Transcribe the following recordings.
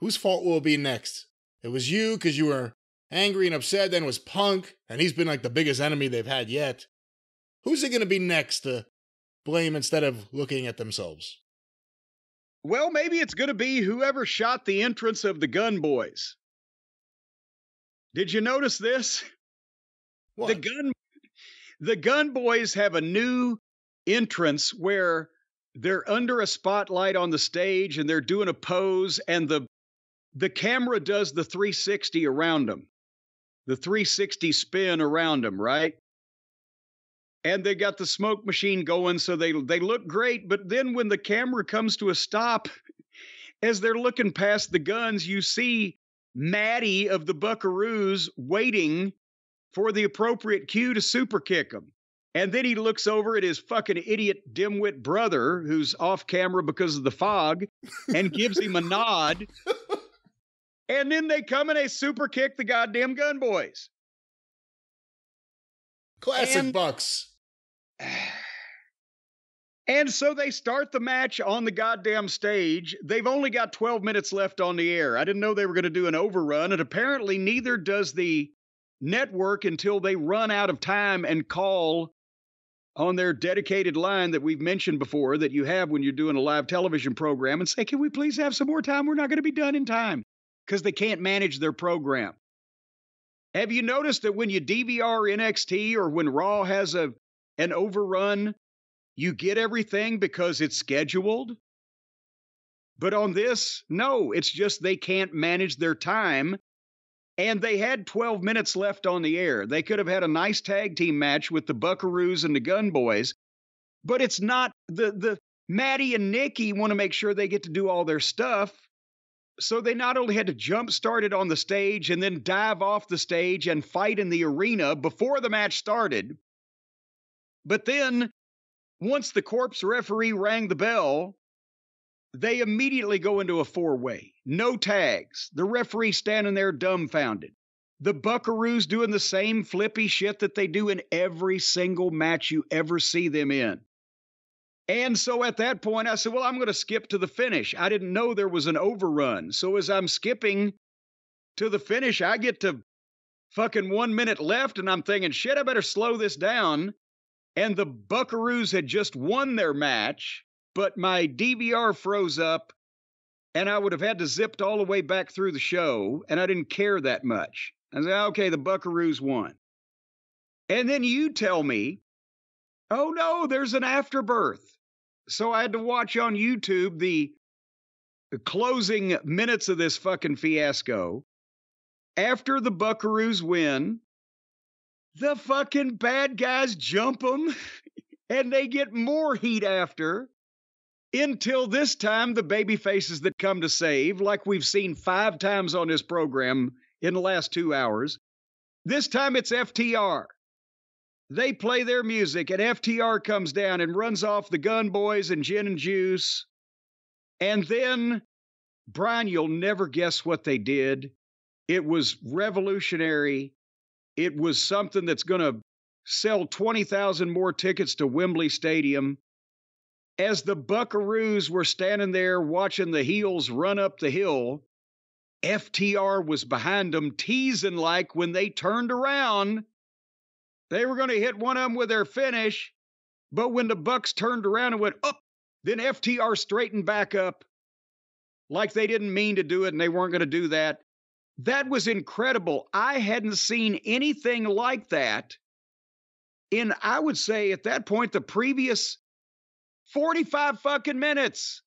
Whose fault will it be next? It was you because you were angry and upset, then it was Punk, and he's been like the biggest enemy they've had yet. Who's it going to be next to blame instead of looking at themselves? Well, maybe it's going to be whoever shot the entrance of the Gun Boys. Did you notice this? What? The Gun Boys have a new entrance where they're under a spotlight on the stage and they're doing a pose, and the camera does the 360 around them. The 360 spin around them, right? And they got the smoke machine going, so they look great. But then when the camera comes to a stop, as they're looking past the guns, you see Maddie of the Buckaroos waiting for the appropriate cue to super kick him. And then he looks over at his fucking idiot dimwit brother, who's off camera because of the fog, and gives him a nod. And then they come and they super kick the goddamn Gun Boys. Classic Bucks. And so they start the match on the goddamn stage. They've only got 12 minutes left on the air. I didn't know they were going to do an overrun, and apparently neither does the network until they run out of time and call on their dedicated line that we've mentioned before that you have when you're doing a live television program and say, can we please have some more time? We're not going to be done in time, because they can't manage their program. Have you noticed that when you DVR NXT or when Raw has an overrun, you get everything because it's scheduled? But on this, no, it's just they can't manage their time. And they had 12 minutes left on the air. They could have had a nice tag team match with the Buckaroos and the Gun Boys. But it's not, the Maddie and Nikki want to make sure they get to do all their stuff. So they not only had to jump start it on the stage and then dive off the stage and fight in the arena before the match started. But then, once the corpse referee rang the bell, they immediately go into a four-way. No tags. The referee standing there dumbfounded. The Buckaroos doing the same flippy shit that they do in every single match you ever see them in. And so at that point, I said, well, I'm going to skip to the finish. I didn't know there was an overrun. So as I'm skipping to the finish, I get to fucking 1 minute left, and I'm thinking, shit, I better slow this down. And the Buckaroos had just won their match, but my DVR froze up, and I would have had to zip all the way back through the show, and I didn't care that much. I said, okay, the Buckaroos won. And then you tell me, oh no, there's an afterbirth. So I had to watch on YouTube the closing minutes of this fucking fiasco. After the Buckaroos win, the fucking bad guys jump them, and they get more heat after. Until this time, the baby faces that come to save, like we've seen 5 times on this program in the last 2 hours. This time it's FTR. They play their music, and FTR comes down and runs off the Gun Boys and Gin and Juice. And then, Brian, you'll never guess what they did. It was revolutionary. It was something that's going to sell 20,000 more tickets to Wembley Stadium. As the Buckaroos were standing there watching the heels run up the hill, FTR was behind them, teasing like when they turned around, they were going to hit one of them with their finish. But when the Bucks turned around and went up, then FTR straightened back up like they didn't mean to do it and they weren't going to do that. That was incredible. I hadn't seen anything like that in, I would say at that point, the previous 45 fucking minutes.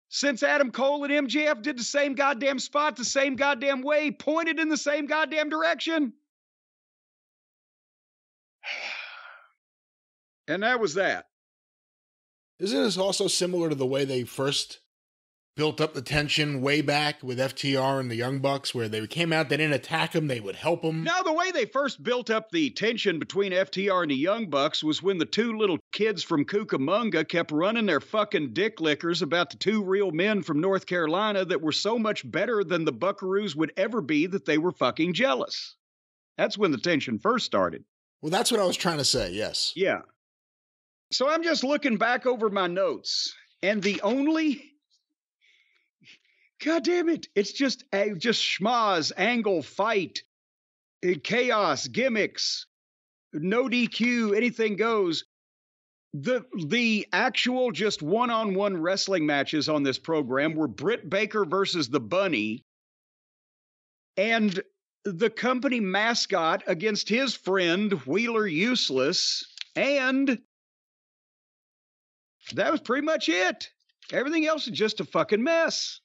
Since Adam Cole and MJF did the same goddamn spot, the same goddamn way, pointed in the same goddamn direction. And that was that. Isn't this also similar to the way they first built up the tension way back with FTR and the Young Bucks, where they came out, they didn't attack them, they would help them? No, the way they first built up the tension between FTR and the Young Bucks was when the 2 little kids from Cucamonga kept running their fucking dick lickers about the 2 real men from North Carolina that were so much better than the Buckaroos would ever be that they were fucking jealous. That's when the tension first started. Well, that's what I was trying to say, yes. Yeah. So I'm just looking back over my notes, and the only... God damn it. It's just schmaz, angle, fight, chaos, gimmicks, no DQ, anything goes. The actual just one-on-one wrestling matches on this program were Britt Baker versus the Bunny and the company mascot against his friend Wheeler Useless, and that was pretty much it. Everything else is just a fucking mess.